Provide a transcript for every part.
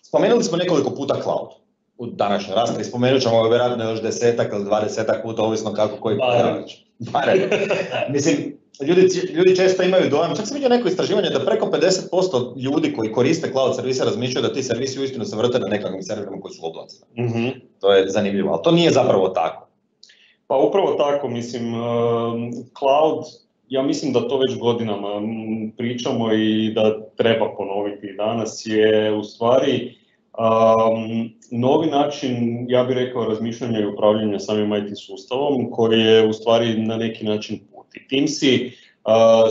Spomenuli smo nekoliko puta cloud u današnjoj raspravi, spomenut ćemo ga vjerojatno još 10 ili 20 puta, ovisno kako koji pojavljač. Mislim, ljudi često imaju dojam, čak sam vidio neko istraživanje da preko 50% ljudi koji koriste cloud servise razmišljaju da ti servisi uistinu se vrte na nekakvim serverima koji su oblaci. To je zanimljivo, ali to nije zapravo tako. Pa upravo tako, mislim, cloud, ja mislim da to već godinama pričamo i da treba ponoviti danas, je u stvari novi način, ja bih rekao, razmišljanja i upravljanja samim IT sustavom, koji je u stvari na neki način put. I Teamsi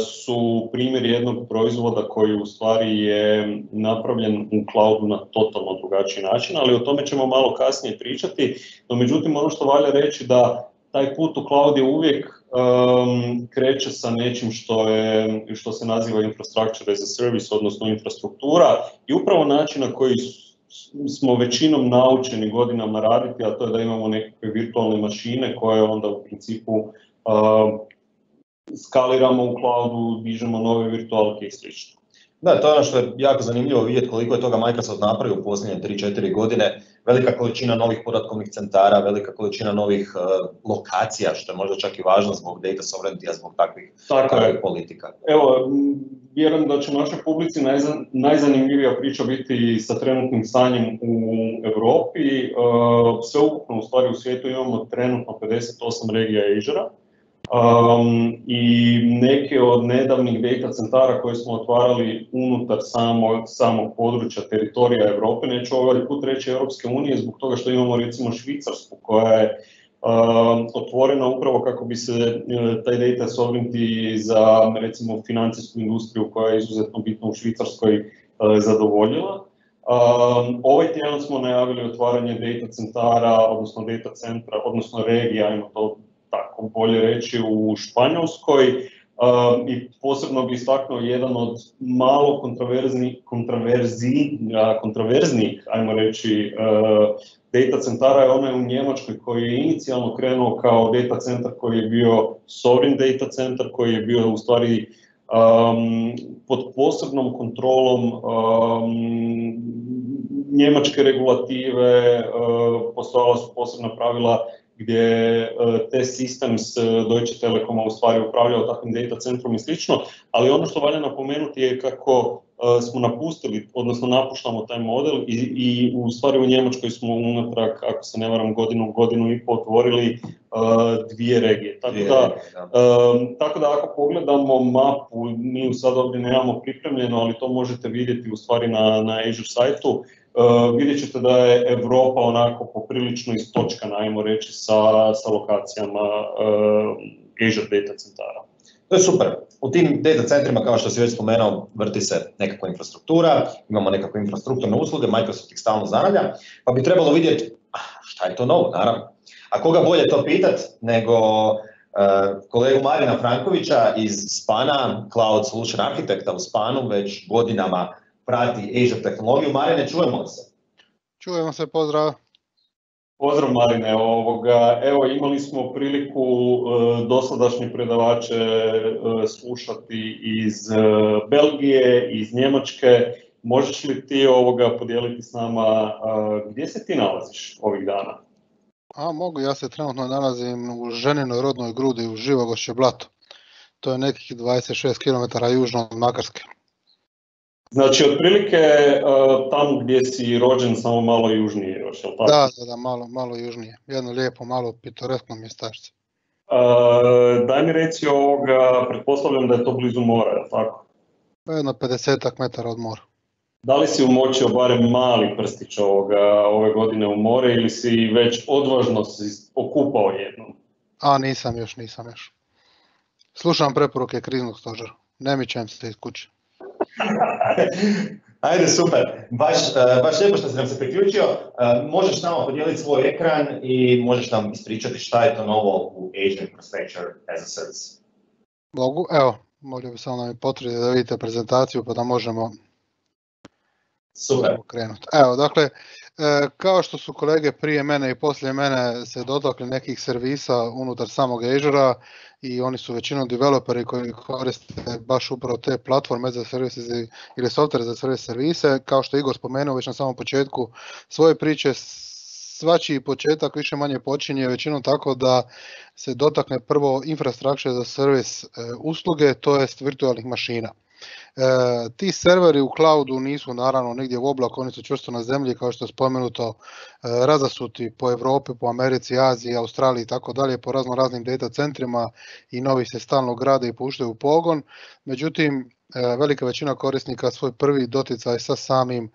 su primjer jednog proizvoda koji u stvari je napravljen u cloudu na totalno drugačiji način, ali o tome ćemo malo kasnije pričati. No međutim, ono što valja reći da taj put u cloud je uvijek kreće sa nečim što se naziva infrastructure as a service, odnosno infrastruktura, i upravo način na koji smo većinom naučeni godinama raditi, a to je da imamo nekakve virtualne mašine koje onda u principu skaliramo u cloudu, dižemo nove virtualke i sl. Da, to je ono što je jako zanimljivo vidjeti koliko je toga Microsoft napravio u posljednje 3-4 godine. Velika količina novih podatkovnih centara, velika količina novih lokacija, što je možda čak i važno zbog data sovereignty-a, zbog takvih politika. Evo, vjerujem da će našoj publici najzanimljivija priča biti sa trenutnim stanjem u Europi. Sveukupno u stvari u svijetu imamo trenutno 58 regija Azure-a. I neke od nedavnih data centara koje smo otvarali unutar samog područja teritorija Europe, neću ovaj put reći Europske unije, zbog toga što imamo recimo Švicarsku koja je otvorena upravo kako bi se taj data sovereignty za recimo financijsku industriju koja je izuzetno bitna u Švicarskoj zadovoljila. Ovaj tjedan smo najavili otvaranje data centara, odnosno data centra, odnosno regija, ajmo to tako bolje reći, u Španjolskoj, i posebno bi istaknuo jedan od malo kontroverznijih, ajmo reći, data centara je onaj u Njemačkoj koji je inicijalno krenuo kao data centar koji je bio sovereign data centar, koji je bio u stvari pod posebnom kontrolom njemačke regulative, postojala su posebna pravila gdje T-Systems Deutsche Telekoma u stvari upravljao takvim data centrom i slično, ali ono što valja napomenuti je kako smo napustili, odnosno napuštamo taj model i u stvari u Njemačkoj smo unatrag, ako se ne varam, godinu i pol otvorili 2 regije. Tako da ako pogledamo mapu, mi sad ovdje nemamo pripremljeno, ali to možete vidjeti u stvari na Azure sajtu, vidjet ćete da je Europa onako poprilično istočkana, ajmo reći, sa lokacijama Azure data centara. To je super. U tim data centrima, kao što si već spomenuo, vrti se nekakva infrastruktura, imamo nekakve infrastrukturne usluge, Microsoft ih stalno zanavlja, pa bi trebalo vidjeti šta je to novo, naravno. A koga bolje to pitat nego kolegu Marina Frankovića iz Spana, Cloud Solution Arhitekta u Spanu, već godinama prati Azure tehnologiju. Marine, čujemo se? Čujemo se, pozdrav. Pozdrav Marine, evo imali smo priliku dosadašnje predavače slušati iz Belgije, iz Njemačke. Možeš li ti podijeliti s nama gdje se ti nalaziš ovih dana? Mogu, ja se trenutno nalazim u ženinoj rodnoj grudi u Živogošće Blato. To je nekih 26 km južno od Makarske. Znači, otprilike tamo gdje si rođen, samo malo južnije još, je li tako? Da, malo južnije. Jedno lijepo, malo pitoreskno mjestašce. Daj mi reci pretpostavljam da je to blizu mora, je li tako? Jedno 50 metara od mora. Da li si umočio barem mali prstić ove godine u more ili si već odvažno si okupao jednom? Nisam još. Slušam preporuke kriznog stožera. Ne mičem se iz kuće. Ajde, super. Baš lijepo što si nam se priključio. Možeš nama podijeliti svoj ekran i možeš nam ispričati šta je to novo u Azure Infrastructure as a Service. Mogu, evo, molio bi samo da mi potvrdite da vidite prezentaciju pa da možemo Super. Krenuti. Evo, dakle, kao što su kolege prije mene i poslije mene se dotakli nekih servisa unutar samog Azure-a i oni su većinom developeri koji koriste baš upravo te platforme za services ili software za servise, kao što je Igor spomenuo već na samom početku svoje priče. Svačiji početak više manje počinje većinom tako da se dotakne prvo infrastrukture za servis usluge, to jest virtualnih mašina. Ti serveri u cloudu nisu naravno negdje u oblaku, oni su čvrsto na zemlji, kao što je spomenuto, razasuti po Europi, po Americi, Aziji, Australiji i tako dalje, po raznim data centrima i novi se stalno grade i puštaju u pogon. Međutim, velika većina korisnika svoj prvi doticaj sa samim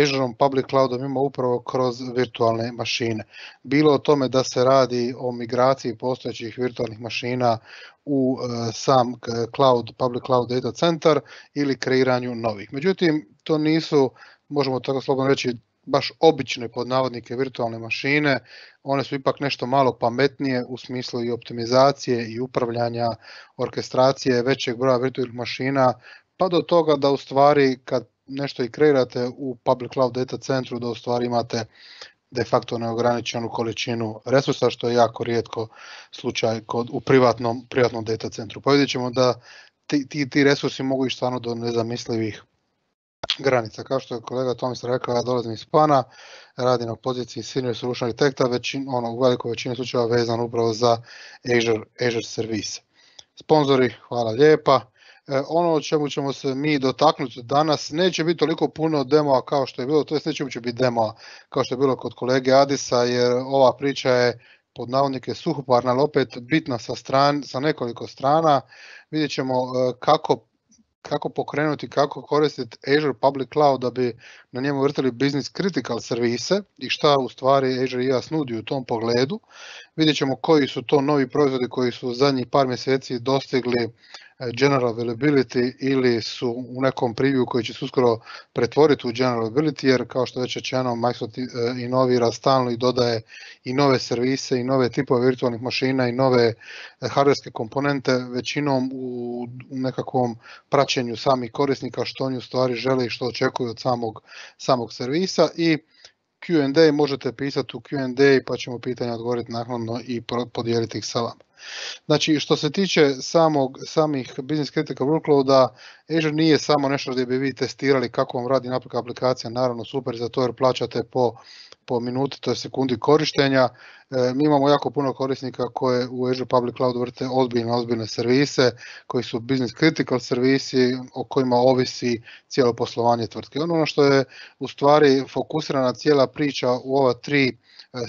Azureom, public cloudom ima upravo kroz virtualne mašine. Bilo o tome da se radi o migraciji postojećih virtualnih mašina u sam cloud, public cloud data centar ili kreiranju novih. Međutim, to nisu, možemo tako slobodno reći, baš obične pod navodnike virtualne mašine, one su ipak nešto malo pametnije u smislu i optimizacije i upravljanja, orkestracije većeg broja virtualnih mašina, pa do toga da u stvari kad nešto i kreirate u public cloud data centru, da u stvari imate de facto neograničenu količinu resursa, što je jako rijetko slučaj u privatnom data centru. Pa vidjet ćemo da ti resursi mogu ići stvarno do nezamislivih granica. Kao što je kolega Tomis rekao, ja dolazim iz PAN-a, radim na poziciji Senior Solution Architecta, u velikoj većini slučajeva vezan upravo za Azure servise. Sponzori, hvala lijepa. Ono o čemu ćemo se mi dotaknuti danas neće biti toliko puno demoa kao što je bilo, to jest neće uopće biti demoa kao što je bilo kod kolege Adisa, jer ova priča je pod navodnike suhoparna, ali opet bitna sa nekoliko strana. Vidjet ćemo kako pokrenuti, kako koristiti Azure Public Cloud da bi na njemu vrtili business critical servise i šta u stvari Azure IaaS nudi u tom pogledu. Vidjet ćemo koji su to novi proizvodi koji su zadnjih par mjeseci dostigli general availability ili su u nekom preview koji će se uskoro pretvoriti u general availability, jer kao što je već rečeno, Microsoft inovira stalno i dodaje i nove servise i nove tipove virtualnih mašina i nove hardverske komponente, većinom u nekakvom praćenju samih korisnika što oni u stvari žele i što očekuju od samog servisa. I Q&A možete pisati u Q&A pa ćemo pitanja odgovoriti naknadno i podijeliti ih sa vama. Znači, što se tiče samih business critical workloada, Azure nije samo nešto gdje bi vi testirali kako vam radi aplikacija, naravno super za to jer plaćate po minuti, to je sekundi korištenja. Mi imamo jako puno korisnika koje u Azure Public Cloud vrte ozbiljne servise, koji su business critical servisi o kojima ovisi cijelo poslovanje tvrtke. Ono što je u stvari fokusirana cijela priča u ova tri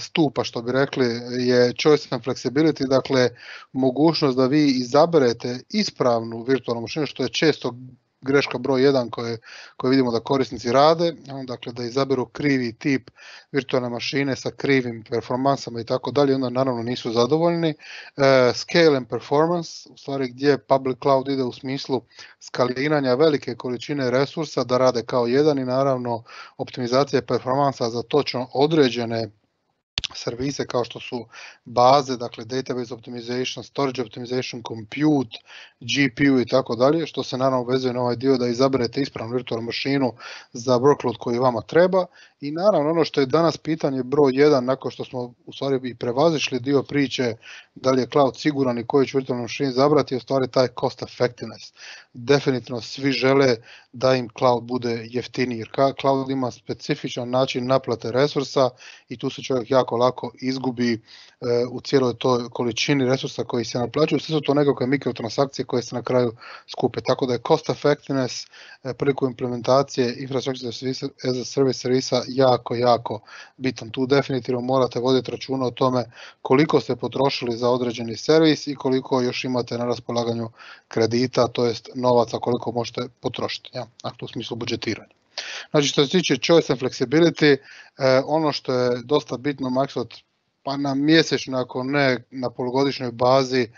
stupa, što bi rekli, je choice and flexibility, dakle mogućnost da vi izaberete ispravnu virtualnu mašinu, što je često greška broj 1 koje vidimo da korisnici rade, dakle da izaberu krivi tip virtualne mašine sa krivim performansama i tako dalje, onda naravno nisu zadovoljni. Scale and performance, u stvari gdje public cloud ide u smislu skaliranja velike količine resursa da rade kao jedan i naravno optimizacija performansa za točno određene servise kao što su baze, dakle database optimization, storage optimization, compute, GPU i tako dalje, što se naravno vezuje na ovaj dio da izaberete ispravnu virtualnu mašinu za workload koji vama treba. I naravno ono što je danas pitanje broj 1, nakon što smo u stvari i prevazišli dio priče da li je cloud siguran i koju će virtualnu mašinu izabrati, je u stvari taj cost effectiveness. Definitivno svi žele da im cloud bude jeftiniji, jer cloud ima specifičan način naplate resursa i tu se čovjek jako lako izgubi u cijeloj toj količini resursa koji se naplaćuju. Sve su to nekakve mikrotransakcije koje se na kraju skupe. Tako da je cost effectiveness prilikom implementacije infrastructure as a service servisa jako bitan. Tu definitivno morate voditi računa o tome koliko ste potrošili za određeni servis i koliko još imate na raspolaganju kredita, to jest novaca koliko možete potrošiti, dakle u smislu budžetiranja. Znači što se tiče choice and flexibility, ono što je dosta bitno, Microsoft pa na mjesečnoj, ako ne na polugodišnjoj bazi,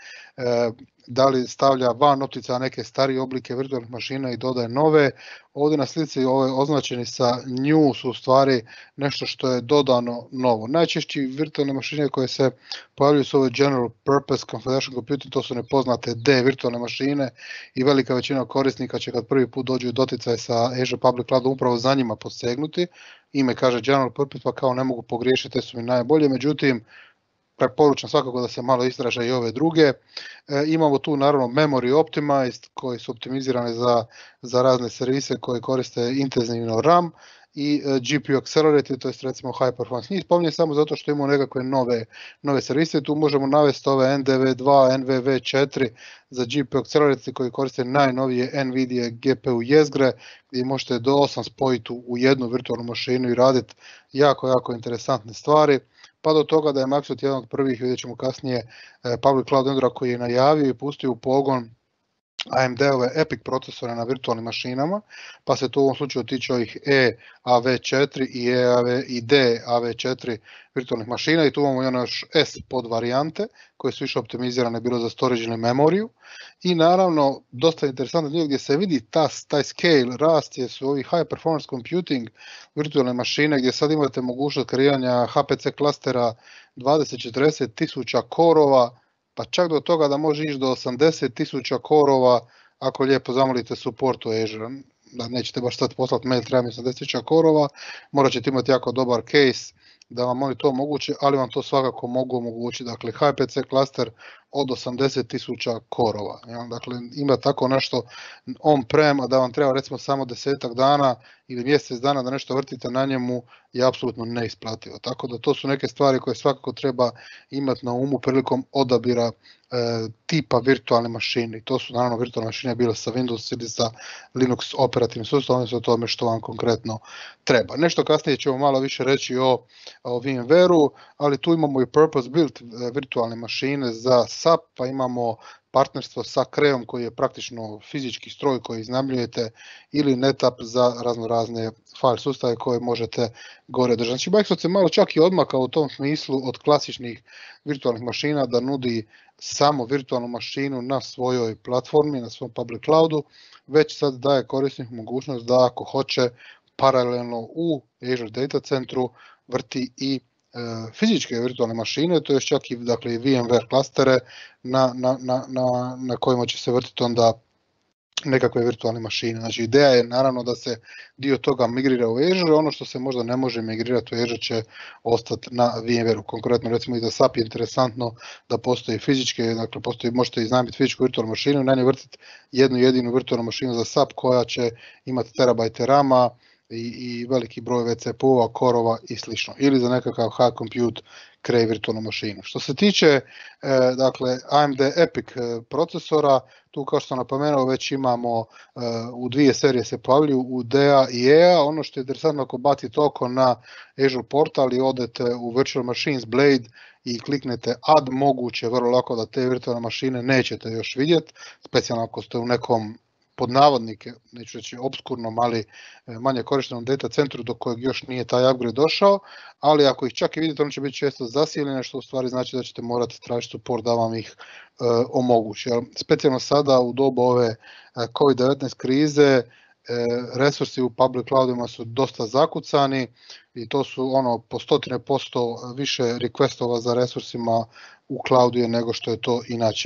da li stavlja van optica neke starije oblike virtualnih mašina i dodaje nove. Ovdje na slici ove označeni sa new su u stvari nešto što je dodano novo. Najčešći virtualne mašine koje se pojavljuju su ove general purpose confidential computing, to su nepoznate D virtualne mašine i velika većina korisnika će kad prvi put dođu u doticaj sa Azure Public Cloudom upravo za njima posegnuti. Ime kaže general purpose, pa kao ne mogu pogriješiti, te su mi najbolje, međutim preporučam svakako da se malo istraže i ove druge. Imamo tu naravno memory optimized koji su optimizirane za razne servise koji koriste intenzivno RAM i GPU accelerated, to je recimo high performance. Njih spominjem samo zato što imamo nekakve nove servise, tu možemo navesti ove NDV2, NVV4 za GPU accelerated koji koriste najnovije NVIDIA GPU jezgre gdje možete do 8 spojiti u jednu virtualnu mašinu i raditi jako interesantne stvari. Pa do toga da je Microsoft jedan od prvih, vidjet ćemo kasnije, Public Cloud Vendora koji je najavio i pustio u pogon AMD-ove EPYC procesore na virtualnim mašinama, pa se to u ovom slučaju tiče ovih EAV4 i DAV4 virtualnih mašina i tu imamo još S podvarijante koje su više optimizirane bilo za storage ili memoriju i naravno dosta interesantno dio gdje se vidi taj scale rast su ovi high performance computing virtualne mašine gdje sad imate mogućnost kreiranja HPC klastera 20-40 tisuća korova, pa čak do toga da može ići do 80.000 korova ako lijepo zamolite support u Azure. Da nećete baš sad poslati mail, treba mi 80.000 korova, morat ćete imati jako dobar case da vam oni to omoguće, ali vam to svakako mogu omogućiti. Dakle, HPC klaster od 80.000 korova. Dakle, ima tako nešto on-prem, a da vam treba recimo samo 10 dana ili mjesec dana da nešto vrtite na njemu je apsolutno neisplativo. Tako da to su neke stvari koje svakako treba imati na umu prilikom odabira tipa virtualne mašine. To su naravno virtualne mašine bile sa Windows ili sa Linux operativnim sustavom, o tome što vam konkretno treba. Nešto kasnije ćemo malo više reći o VMware-u, ali tu imamo i purpose built virtualne mašine za SAP, pa imamo partnerstvo sa Kreom koji je praktično fizički stroj koji iznajmljujete ili NetApp za razne file sustave koje možete gore držati. Znači Microsoft se malo čak i odmakao u tom smislu od klasičnih virtualnih mašina da nudi samo virtualnu mašinu na svojoj platformi, na svom public cloudu, već sad daje korisnik mogućnost da ako hoće paralelno u Azure Data Centru vrti i fizičke virtualne mašine, to je čak i dakle, VMware klastere na kojima će se vrtiti onda nekakve virtualne mašine. Znači ideja je naravno da se dio toga migrira u Azure, ono što se možda ne može migrirati u Azure će ostati na VMware-u. Konkretno recimo i za SAP je interesantno da postoji fizičke, dakle možete iznajmiti fizičku virtualnu mašinu i na njoj vrtiti jednu jedinu virtualnu mašinu za SAP koja će imati terabajte rama i veliki broj vCPU-a, korova i slično. Ili za nekakav high compute Cray virtualnu mašinu. Što se tiče dakle, AMD EPYC procesora, tu kao što sam napomenuo već imamo u dvije serije se pojavljuju u DA i EA. Ono što je interesantno ako bacite oko na Azure portal i odete u Virtual Machines Blade i kliknete add, moguće vrlo lako da te virtualne mašine nećete još vidjeti, specijalno ako ste u nekom pod navodnike, neću reći obskurnom, ali manje korištenom data centru do kojeg još nije taj upgrade došao, ali ako ih čak i vidite, on će biti često zasiljene, što u stvari znači da ćete morati tražiti support da vam ih omogući. Specijalno sada u dobu ove COVID-19 krize, resursi u public cloudima su dosta zakucani i to su po 100% više requestova za resursima u cloudu je nego što je to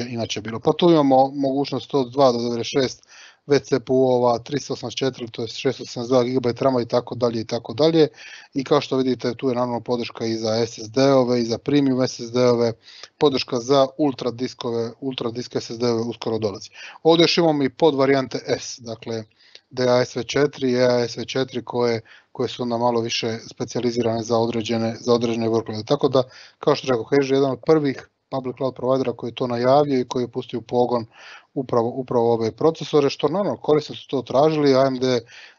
inače bilo. Pa tu imamo mogućnost od 2 do 96 vCPU-ova, 384, to je 682 GB RAM itd. I kao što vidite tu je naravno podrška i za SSD-ove i za premium SSD-ove, podrška za ultradisk SSD-ove uskoro dolazi. Ovdje još imamo i podvarijante S, dakle DASV4 i EASV4 koje su onda malo više specijalizirane za određene workloade. Tako da, kao što rekao, Azure je jedan od prvih public cloud providera koji je to najavio i koji je pustio u pogon upravo ove procesore, što naravno korisnici su to tražili. AMD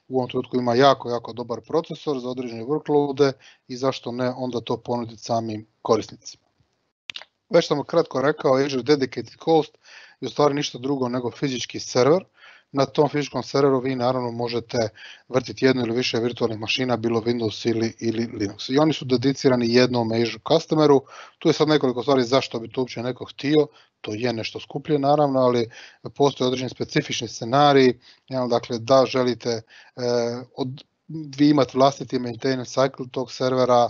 u ovom trenutku ima jako dobar procesor za određene workloade i zašto ne onda to ponuditi samim korisnicima. Već sam kratko rekao, Azure Dedicated Host je u stvari ništa drugo nego fizički server na tom fizičkom serveru vi naravno možete vrtiti jednu ili više virtualnih mašina, bilo Windows ili Linux. I oni su dedicirani jednom Azure customeru. Tu je sad nekoliko stvari zašto bi to uopće neko htio. To je nešto skuplje naravno, ali postoje određeni specifični scenariji, dakle da želite vi imate vlastiti maintenance cycle tog servera,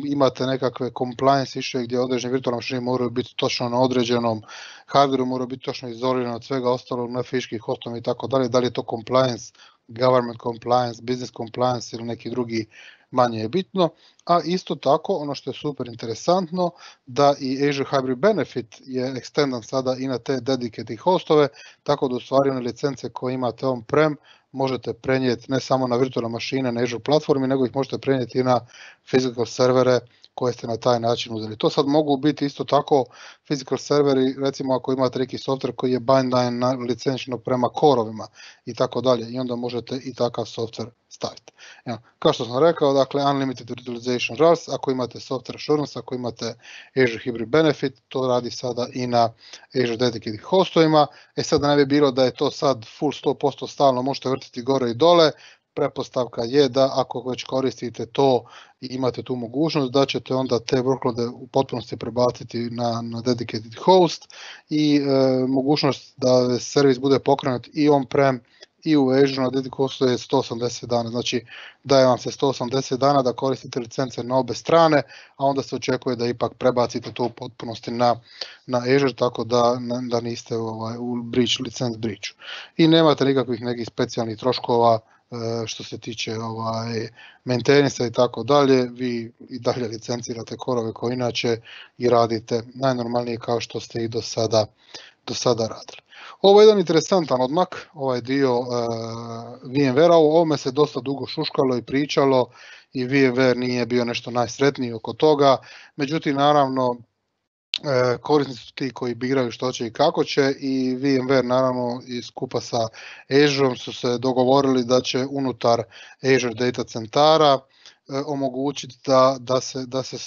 imate nekakve compliance issue gdje određene virtualne mašine moraju biti točno na određenom hardwareu, moraju biti točno izolirane od svega ostalog na fizičkih hostovima i tako dalje, da li je to compliance, government compliance, business compliance ili neki drugi, manje je bitno. A isto tako, ono što je super interesantno, da i Azure Hybrid Benefit je ekstendan sada i na te dedicated hostove, tako da u stvari one licence koje imate on-prem možete prenijeti ne samo na virtualne mašine na Azure platformi, nego ih možete prenijeti i na physical servere koje ste na taj način uzeli. To sad mogu biti isto tako physical serveri, recimo ako imate neki software koji je bindan na licenčno prema core-ovima i tako dalje, i onda možete i takav software staviti. Kao što sam rekao, dakle Unlimited Virtualization RAS, ako imate Software Assurance, ako imate Azure Hybrid Benefit, to radi sada i na Azure Dedicated hostovima. Sad da ne bi bilo da je to sad full 100% stalno, možete vrtiti gore i dole, pretpostavka je da ako već koristite to i imate tu mogućnost, da ćete onda te workloade u potpunosti prebaciti na dedicated host i mogućnost da servis bude pokrenut i on-prem i u Azure na dedicated hostu je 180 dana, znači daje vam se 180 dana da koristite licence na obe strane, a onda se očekuje da ipak prebacite to u potpunosti na Azure, tako da niste u license breachu. I nemate nikakvih nekih specijalnih troškova što se tiče maintenance i tako dalje, vi i dalje licencirate core-ove koje inače i radite najnormalnije kao što ste i do sada radili. Ovo je jedan interesantan odmak, ovaj dio VMware-a, o ovome se dosta dugo šuškalo i pričalo i VMware nije bio nešto najsretniji oko toga, međutim naravno korisnici su ti koji biraju što će i kako će i VMware naravno i skupa sa Azureom su se dogovorili da će unutar Azure data centara omogućiti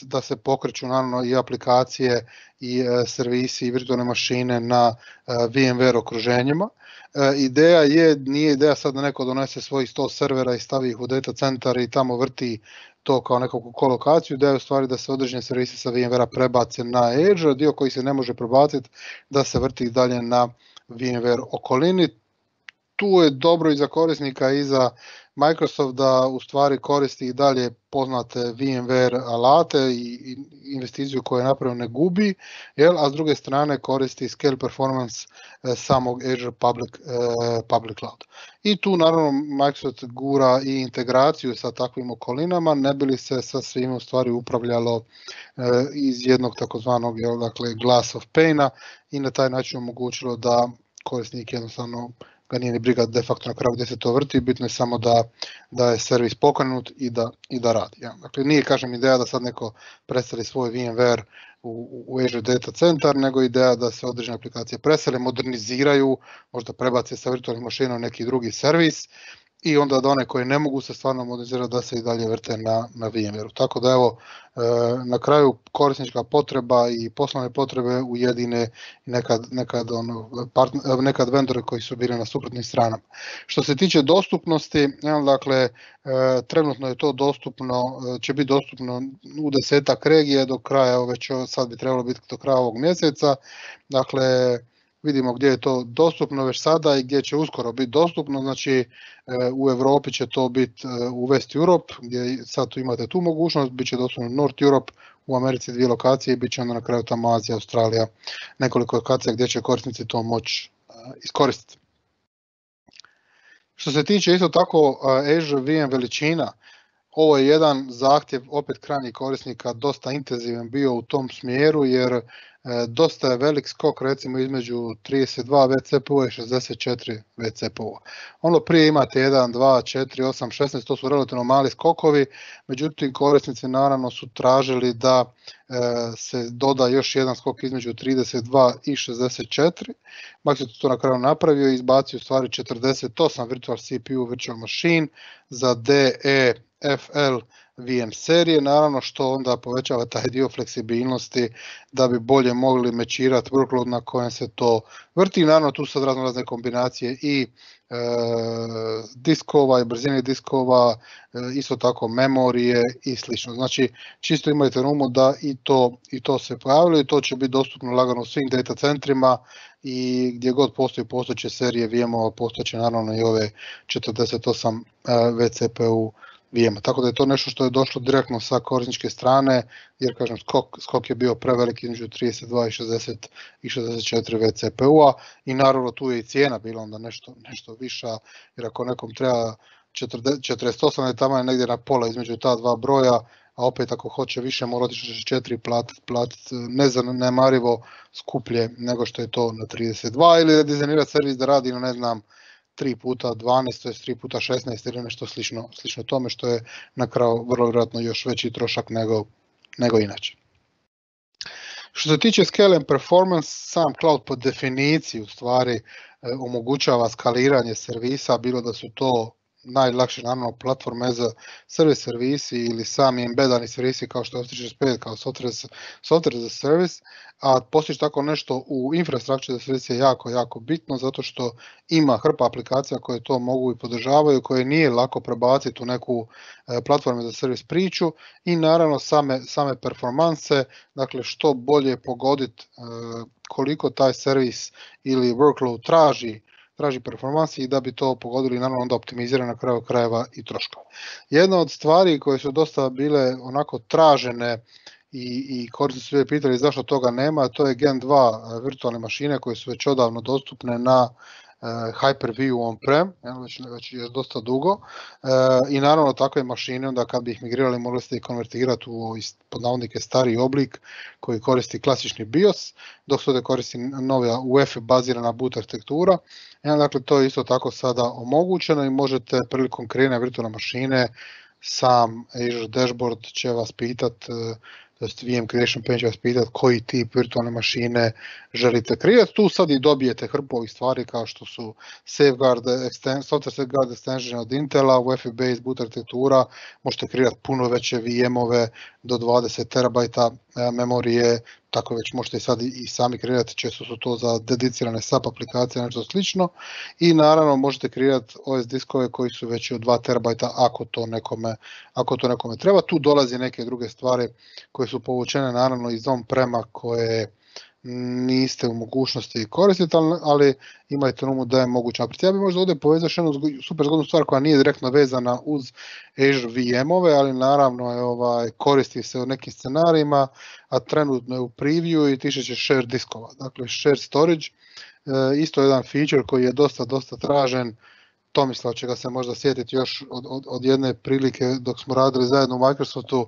da se pokreću naravno i aplikacije i servisi i virtualne mašine na VMware okruženjima. Ideja nije ideja sad da neko donese svojih 100 servera i stavi ih u data centar i tamo vrti to kao nekakvu kolokaciju, ideja je u stvari da se određene servisi sa VMware-a prebace na Azure, dio koji se ne može prebaciti da se vrti dalje na VMware okolini. Tu je dobro i za korisnika i za Microsoft da u stvari koristi i dalje poznate VMware alate i investiciju koju je napravio ne gubi, a s druge strane koristi scale performance samog Azure public cloud. I tu naravno Microsoft gura i integraciju sa takvim okolinama, ne bi li se sa svim u stvari upravljalo iz jednog takozvanog glass of pane-a i na taj način omogućilo da korisnik jednostavno ga nije ni briga de facto na kraju gdje se to vrti, bitno je samo da je servis pokrenut i da radi. Dakle, nije kažem ideja da sad neko preseli svoj VMware u Azure Data Center, nego ideja da se određene aplikacije presele, moderniziraju, možda prebace sa virtualnih mašina u neki drugi servis i onda da one koje ne mogu se stvarno modernizirati da se i dalje vrte na VMware-u. Tako da evo, na kraju korisnička potreba i poslovne potrebe ujedine nekad vendore koji su bili na suprotnim stranama. Što se tiče dostupnosti, dakle, trenutno je to dostupno, će biti dostupno u 10-ak regije do kraja, već sad bi trebalo biti do kraja ovog mjeseca, dakle, vidimo gdje je to dostupno već sada i gdje će uskoro biti dostupno, znači u Europi će to biti u West Europe, gdje sad tu imate tu mogućnost, bit će dostupno North Europe, u Americi 2 lokacije i bit će onda na kraju tamo Azija, Australija, nekoliko lokacija gdje će korisnici to moći iskoristiti. Što se tiče isto tako Azure VM veličina, ovo je jedan zahtjev opet krajnjih korisnika dosta intenzivan bio u tom smjeru jer dosta je velik skok recimo između 32 vCPU i 64 vCPU. Ono prije imate 1, 2, 4, 8, 16, to su relativno mali skokovi, međutim korisnici naravno su tražili da se doda još jedan skok između 32 i 64. Microsoft to na kraju napravio i izbacio u stvari 48 virtual CPU virtual machine za DE FL VM serije, naravno što onda povećava taj dio fleksibilnosti da bi bolje mogli mečirati workload na kojem se to vrti. Naravno tu su razne kombinacije i diskova i brzine diskova, isto tako memorije i slično. Znači čisto imajte na umu da i to se pojavilo i to će biti dostupno lagano u svim data centrima i gdje god postojeće serije VM-ova, postojeće naravno i ove 48 vCPU VM-a. Tako da je to nešto što je došlo direktno sa korisničke strane, jer kažem skok je bio prevelik između 32 i 64 vCPU-a i naravno tu je i cijena bila onda nešto viša, jer ako nekom treba 48 je tamo negdje na pola između ta dva broja, a opet ako hoće više mora otići 4 platiti nezanemarivo skuplje nego što je to na 32 ili dizajnirati servis da radi na 3x12, to je 3x16 ili nešto slično tome što je na kraju vrlo vjerojatno još veći trošak nego inače. Što se tiče scale and performance, sam cloud po definiciji u stvari omogućava skaliranje servisa, bilo da su to najlakše naravno platforme za service servisi ili sami embedani servisi kao što je Office 365 kao software za service, a postići tako nešto u infrastructure za service je jako bitno zato što ima hrpa aplikacija koje to mogu i podržavaju, koje nije lako prebaciti u neku platformu za service priču i naravno same performanse, dakle što bolje pogoditi koliko taj servis ili workload traži performansi i da bi to pogodili naravno onda optimizira na kraju krajeva i troškova. Jedna od stvari koje su dosta bile onako tražene i korisnici su pitali zašto toga nema, to je Gen 2 virtualne mašine koje su već odavno dostupne na Hyper-V on-prem, već je dosta dugo i naravno takve mašine onda kad bi ih migrirali mogli ste ih konvertirati u pod navodnike stariji oblik koji koristi klasični BIOS, dok se ovdje koristi nova UEFI bazirana boot arhitektura. Dakle, to je isto tako sada omogućeno i možete prilikom kreiranja virtualne mašine sam Azure Dashboard će vas pitati, VM Creation Page će vas pitati koji tip virtualne mašine želite kreirati. Tu sad i dobijete hrpu ovih stvari kao što su Software Safeguard Extension od Intela, UEFI based boot arhitektura, možete kreirati puno veće VM-ove do 20 terabajta memorije, tako već možete sad i sami kreirati, često su to za dedicirane SAP aplikacije, nešto slično. I naravno možete kreirati OS diskove koji su veći od 2 terabajta ako to nekome treba. Tu dolazi neke druge stvari koje su povučene naravno iz on-prema koje niste u mogućnosti koristiti, ali imajte na umu da je moguće napraviti. Ja bih možda ovdje povezao jednu super zgodnu stvar koja nije direktno vezana uz Azure VM-ove, ali naravno je, koristi se u nekim scenarijima, a trenutno je u preview i tiče se share diskova. Dakle, share storage, isto jedan feature koji je dosta tražen. Tomislav će ga se možda sjetiti još od jedne prilike dok smo radili zajedno u Microsoftu,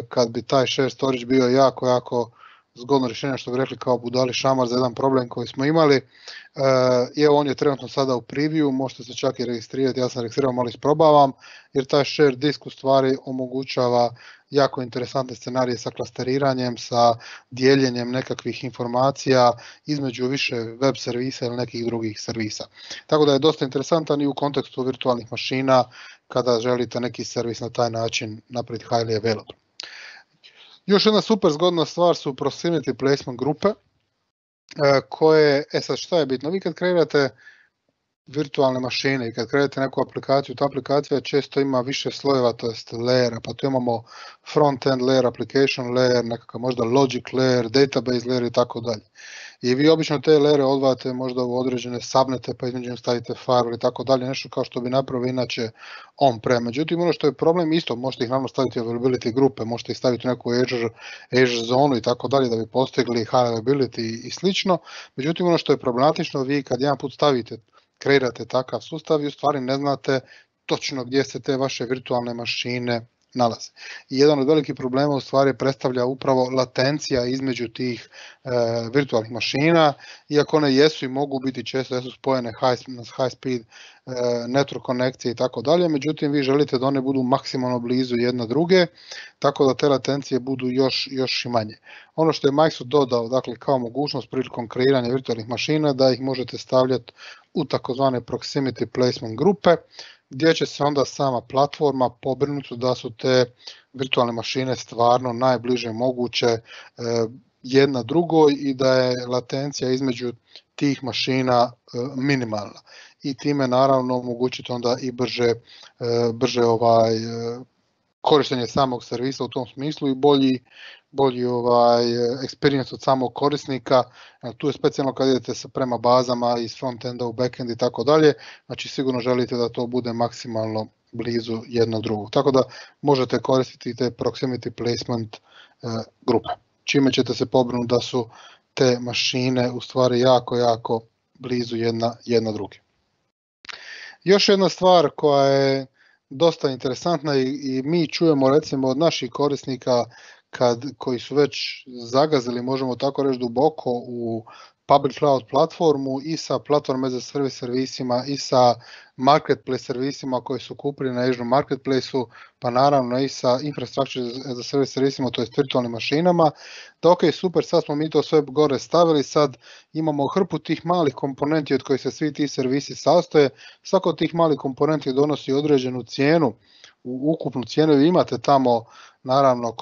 kad bi taj share storage bio jako zgodno rješenje, što bi rekli kao budali šamar za jedan problem koji smo imali. Evo on je trenutno sada u preview, možete se čak i registrirati, ja sam registrirao, malo isprobavam, jer taj share disk u stvari omogućava jako interesantne scenarije sa klasteriranjem, sa dijeljenjem nekakvih informacija između više web servisa ili nekih drugih servisa. Tako da je dosta interesantan i u kontekstu virtualnih mašina kada želite neki servis na taj način napraviti highly available. Još jedna super zgodna stvar su proximity placement grupe, koje, sad šta je bitno, vi kad kreirate virtualne mašine i kad kreirate neku aplikaciju, ta aplikacija često ima više slojeva, to jest layera, pa tu imamo front-end layer, application layer, nekakav možda logic layer, database layer i tako dalje. I vi obično te layere odvajate možda u određene subnete, pa između njih stavite firewall i tako dalje, nešto kao što bi napravili inače on-prem. Međutim, ono što je problem, isto možete ih naravno staviti u availability grupe, možete ih staviti u neku Azure zonu i tako dalje da bi postigli high availability i slično. Međutim, ono što je problematično, vi kad jedan put kreirate takav sustav i u stvari ne znate točno gdje se te vaše virtualne mašine nalaze. I jedan od velikih problema u stvari predstavlja upravo latencija između tih virtualnih mašina, iako one jesu i mogu biti često spojene high speed network konekcije i tako dalje, međutim vi želite da one budu maksimalno blizu jedna druge, tako da te latencije budu još i manje. Ono što je Microsoft dodao, dakle kao mogućnost prilikom kreiranja virtualnih mašina, da ih možete stavljati u takozvane proximity placement grupe, gdje će se onda sama platforma pobrinuti da su te virtualne mašine stvarno najbliže moguće jedna drugoj i da je latencija između tih mašina minimalna. I time naravno omogućiti onda i brže korištenje samog servisa u tom smislu i bolji experience od samog korisnika. Tu je specijalno kad idete prema bazama iz frontenda u backend i tako dalje, znači sigurno želite da to bude maksimalno blizu jednog drugog. Tako da možete koristiti te proximity placement grupe, čime ćete se pobrinuti da su te mašine u stvari jako blizu jedna druge. Još jedna stvar koja je dosta interesantna i mi čujemo recimo od naših korisnika koji su već zagazili, možemo tako reći, duboko u public cloud platformu i sa platform as a service servisima i sa marketplace servisima koji su kupili na Azure Marketplaceu, pa naravno i sa infrastructure as a service servisima, to je virtualnim mašinama, da ok, super, sad smo mi to sve gore stavili, sad imamo hrpu tih malih komponenti od kojih se svi ti servisi sastoje, svako od tih malih komponenti donosi određenu cijenu, u ukupnu cijenu vi imate tamo naravno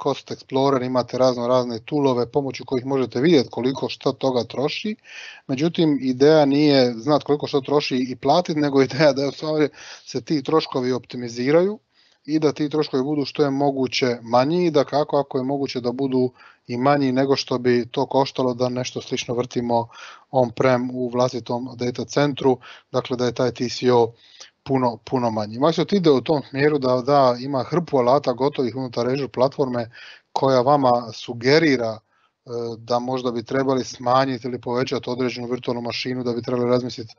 cost explorer, imate razne toolove pomoću kojih možete vidjeti koliko što toga troši, međutim ideja nije znati koliko što troši i platiti, nego ideja da se ti troškovi optimiziraju i da ti troškovi budu što je moguće manji i da ako je moguće da budu i manji nego što bi to koštalo da nešto slično vrtimo on-prem u vlastitom data centru, dakle da je taj TCO puno manji. Microsoft ide u tom smjeru da ima hrpu alata gotovih unutar Azure platforme koja vama sugerira da možda bi trebali smanjiti ili povećati određenu virtualnu mašinu, da bi trebali razmisliti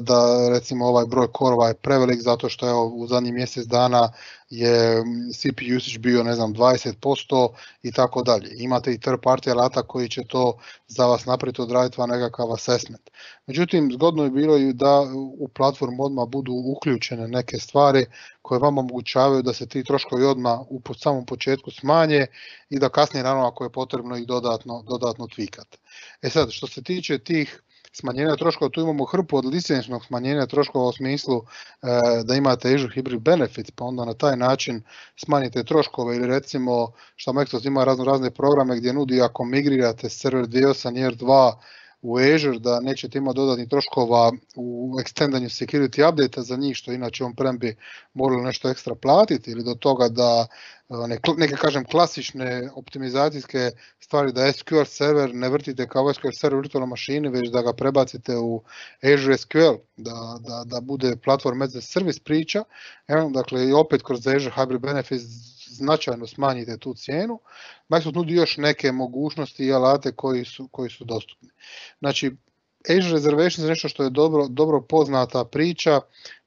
da recimo ovaj broj korova je prevelik zato što je u zadnjih mjesec dana je CPU usage bio 20% i tako dalje. Imate i third party alata koji će to za vas napraviti, odraditi vam nekakav assessment. Međutim, zgodno je bilo i da u platformu odmah budu uključene neke stvari koje vam omogućavaju da se ti troškovi odmah u samom početku smanje i da kasnije naravno ako je potrebno ih dodatno tvikati. Sad, što se tiče tih smanjenja troškova, tu imamo hrpu od licenčnog smanjenja troškova u smislu da imate Azure Hybrid Benefits, pa onda na taj način smanjite troškove ili recimo što Microsoft ima razne programe gdje nudi ako migrirate server 2.8 Year 2 u Azure da nećete imati dodatnih troškova u ekstendanju security update za njih, što inače on-prem bi morali nešto ekstra platiti, ili do toga da neke kažem klasične optimizacijske stvari da SQL server ne vrtite kao SQL server u virtualnoj mašini, već da ga prebacite u Azure SQL, da bude platform as a service priča. Dakle, i opet kroz Azure Hybrid Benefits značajno smanjite tu cijenu. Microsoft nudi još neke mogućnosti i alate koji su dostupni. Znači, Azure Reservations je nešto što je dobro poznata priča.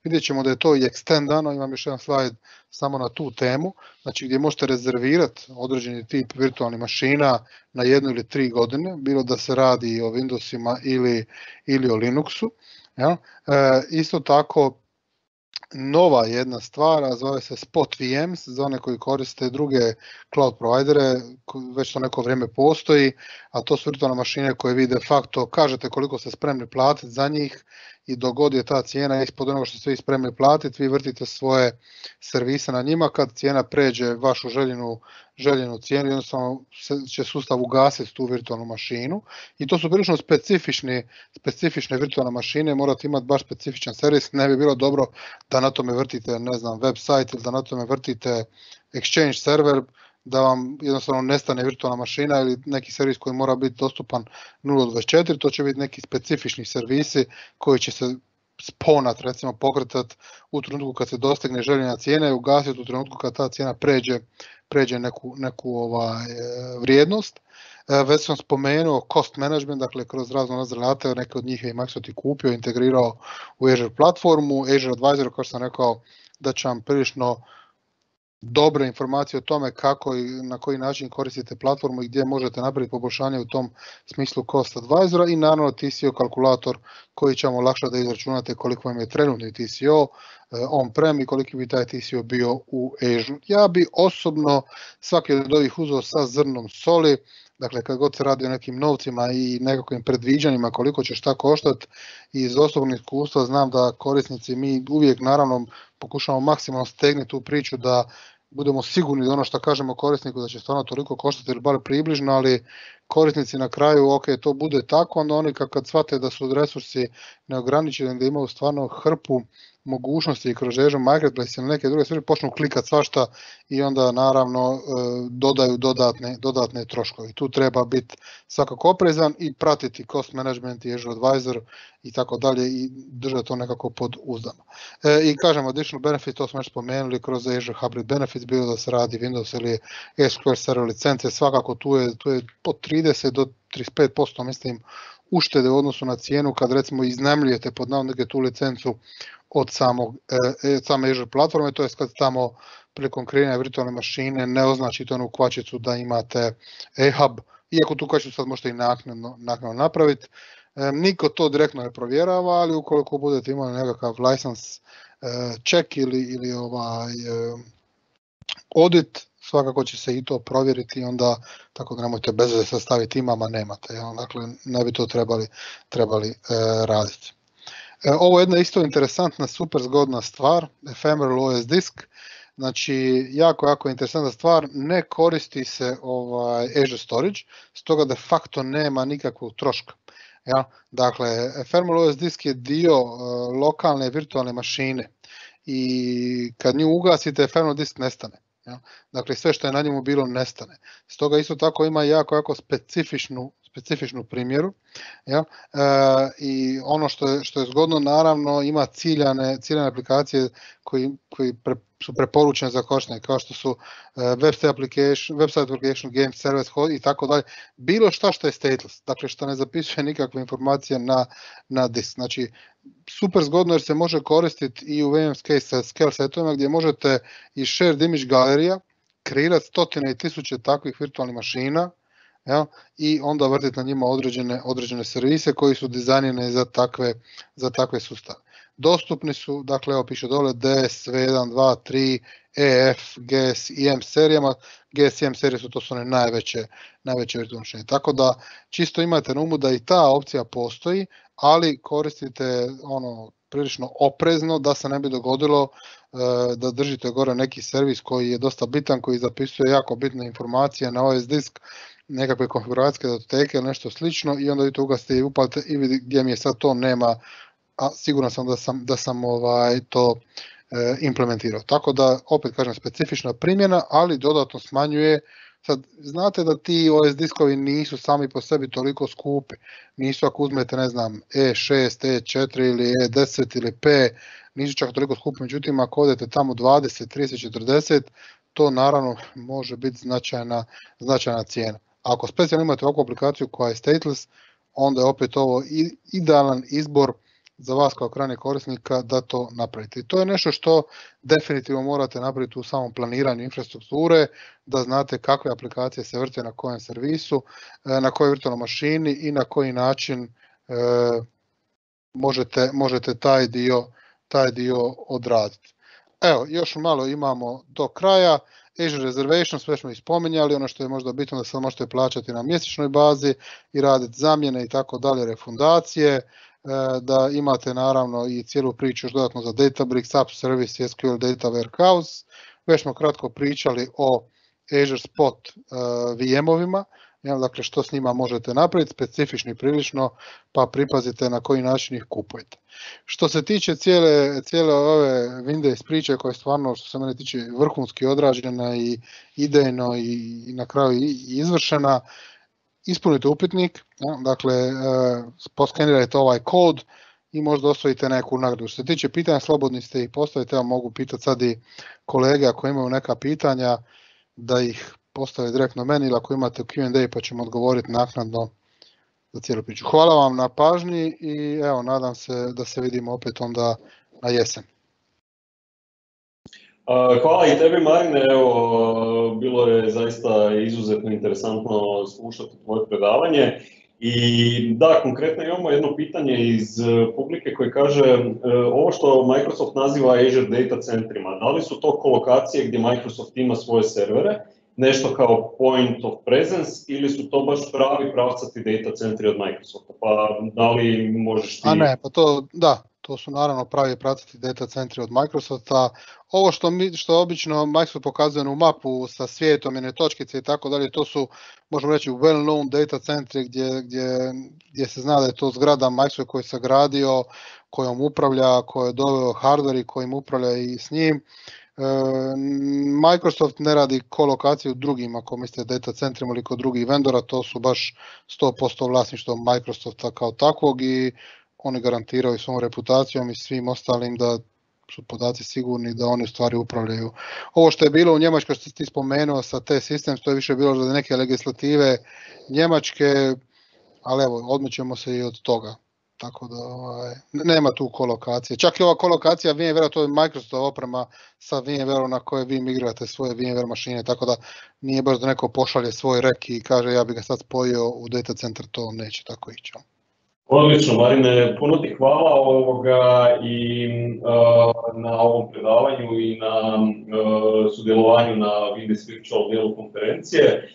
Vidjet ćemo da je to i extendano, imam još jedan slajd samo na tu temu, znači gdje možete rezervirati određeni tip virtualnih mašina na 1 ili 3 godine, bilo da se radi o Windowsima ili o Linuxu. Ja? Isto tako, nova jedna stvar, a zove se Spot VMs, za one koji koriste druge cloud providere, već to neko vrijeme postoji, a to su virtualne mašine koje vi de facto kažete koliko ste spremni platiti za njih i dok god je ta cijena ispod onoga što ste vi spremni platiti, vi vrtite svoje servise na njima, kad cijena pređe vašu željenu cijenu, jednostavno će sustav ugasiti tu virtualnu mašinu i to su prilično specifične virtualne mašine, morate imati baš specifičan servis, ne bi bilo dobro da na tome vrtite, website ili da na tome vrtite Exchange server, da vam jednostavno nestane virtualna mašina ili neki servis koji mora biti dostupan 0.24, to će biti neki specifični servisi koji će se sponat, recimo pokretati u trenutku kad se dostigne željena cijena i ugasiti u trenutku kad ta cijena pređe neku vrijednost. Već sam spomenuo cost management, dakle kroz razne alate, neke od njih je i Microsoft i kupio, integrirao u Azure platformu. Azure Advisor, kao što sam rekao, da će vam prilično dobre informacije o tome kako i na koji način koristite platformu i gdje možete napraviti poboljšanje u tom smislu Cost Advisora i naravno TCO kalkulator koji će vam olakšati da izračunate koliko vam je trenutni TCO on-prem i koliki bi taj TCO bio u Azure. Ja bi osobno svaki od ovih uzeo sa zrnom soli, dakle kad god se radi o nekim novcima i nekakvim predviđanjima koliko će šta koštati, iz osobnog iskustva znam da korisnici, mi uvijek naravno pokušamo maksimalno stegnuti tu priču da budemo sigurni da ono što kažemo korisniku da će stvarno toliko koštati ili bar približno, ali korisnici na kraju, ok, to bude tako, onda oni kad shvate da su resursi neograničeni, da imaju stvarno hrpu mogućnosti i kroz Azure Marketplace ili neke druge stvari, počnu klikati svašta i onda naravno dodaju dodatne troškove. Tu treba biti svakako oprezan i pratiti cost management i Azure Advisor i tako dalje i držati to nekako pod uzdama. I kažemo, additional benefit, to smo još spomenuli kroz Azure Hybrid Benefits, bilo da se radi Windows ili SQL Server licence, svakako tu je od 30 do 35% mislim uštede u odnosu na cijenu kad recimo iznajmljujete pod navodnike tu licencu od same Azure platforme, to je kad tamo prilikom kreiranja virtualne mašine ne označite onu kvačicu da imate e-hub, iako tu kvačicu sad možete i naknadno napraviti. Niko to direktno ne provjerava, ali ukoliko budete imali nekakav license check ili audit, svakako će se i to provjeriti i onda tako da nemojte bez veze sastaviti imama, nemate. Dakle, ne bi to trebali raditi. Ovo je jedna isto interesantna, super zgodna stvar, Ephemeral OS disk. Znači, jako interesantna stvar, ne koristi se Azure Storage, stoga de facto nema nikakvog troška. Ja? Dakle, Ephemeral OS disk je dio lokalne virtualne mašine i kad nju ugasite, Ephemeral disk nestane. Ja? Dakle, sve što je na njemu bilo nestane. Stoga isto tako ima jako specifičnu primjeru. Ja? I ono što je zgodno, naravno, ima ciljane aplikacije koji su preporučene za korištenje, kao što su website application, game service i tako dalje. Bilo što je stateless, dakle što ne zapisuje nikakve informacije na disk. Znači, super zgodno jer se može koristiti i u VMSK sa scale setovima gdje možete iz shared image galerija kreirati stotine i tisuće takvih virtualnih mašina, ja, i onda vrtiti na njima određene servise koji su dizajnirani za takve sustave. Dostupni su, dakle, evo piše dole DS, V1, 2, 3, EF, GS i M serijama. GS i M serije to su one najveće virtualne mašine. Tako da čisto imate na umu da i ta opcija postoji, ali koristite prilično oprezno da se ne bi dogodilo da držite gore neki servis koji je dosta bitan, koji zapisuje jako bitne informacije na OS disk, nekakve konfiguracijske datoteke ili nešto slično i onda vi to ugasite i upalite i vidi gdje mi je sad to, nema, a siguran sam da sam to implementirao. Tako da, opet kažem, specifična primjena, ali dodatno smanjuje. Sad, znate da ti OS diskovi nisu sami po sebi toliko skupi. Nisu ako uzmete, ne znam, E6, E4 ili E10 ili P, nisu čak toliko skupi. Međutim, ako odete tamo 20, 30, 40, to naravno može biti značajna cijena. Ako specijalno imate ovakvu aplikaciju koja je stateless, onda je opet ovo idealan izbor za vas kao krajnjeg korisnika da to napravite. I to je nešto što definitivno morate napraviti u samom planiranju infrastrukture, da znate kakve aplikacije se vrte na kojem servisu, na kojoj virtualnoj mašini i na koji način možete taj dio odraditi. Evo, još malo imamo do kraja. Azure Reservation, sve smo i spominjali, ono što je možda bitno da sad možete plaćati na mjesečnoj bazi i raditi zamjene i tako dalje, refundacije, da imate naravno i cijelu priču još dodatno za Databricks, App Service, SQL Data Warehouse. Već smo kratko pričali o Azure Spot VM-ovima, dakle što s njima možete napraviti, specifični prilično, pa pripazite na koji način ih kupujete. Što se tiče cijele ove Windows priče koja je stvarno, što se mene tiče, vrhunski odrađena i idejno i na kraju i izvršena, ispunite upitnik, dakle poskenirajte ovaj kod i možda osvojite neku nagradu. Što se tiče pitanja, slobodni ste ih postaviti, mogu pitati sad i kolege ako imaju neka pitanja da ih postave direktno meni ili ako imate Q&A pa ćemo odgovoriti naknadno za cijelu priču. Hvala vam na pažnji i evo, nadam se da se vidimo opet onda na jesen. Hvala i tebi, Marine, evo, bilo je zaista izuzetno interesantno slušati tvoje predavanje. I da, konkretno imamo jedno pitanje iz publike koji kaže ovo što Microsoft naziva Azure Data centrima, da li su to kolokacije gdje Microsoft ima svoje servere nešto kao point of presence ili su to baš pravi pravcati data centri od Microsofta? Pa da li možeš ti... A ne, pa to su naravno pravi pravcati data centri od Microsofta. Ovo što obično Microsoft pokazuje u mapu sa svijetom, jedne točkice i tako dalje, to su, možemo reći, well-known data centri gdje se zna da je to zgrada Microsoft koji se gradio, kojom upravlja, koji je doveo hardware i kojim upravlja i s njim. Microsoft ne radi kolokaciju drugim, ako mislite data centrima ili kod drugih vendora, to su baš 100% vlasništvo Microsofta kao takvog i oni garantiraju svom reputacijom i svim ostalim da su podaci sigurni, da oni u stvari upravljaju. Ovo što je bilo u Njemačkoj, što ti spomenuo sa T-Systems, to je više bilo za neke legislative Njemačke, ali evo, odmičemo se i od toga. Tako da nema tu kolokacije. Čak i ova kolokacija VMware, to je Microsoftova oprema sa VMware na koje vi migrate svoje VMware mašine, tako da nije baš da neko pošalje svoj rek i kaže ja bi ga sad spojio u data center, to neće tako ići. Odlično, Marine, puno ti hvala i na ovom predavanju i na sudjelovanju na Windows Virtual dijelu konferencije.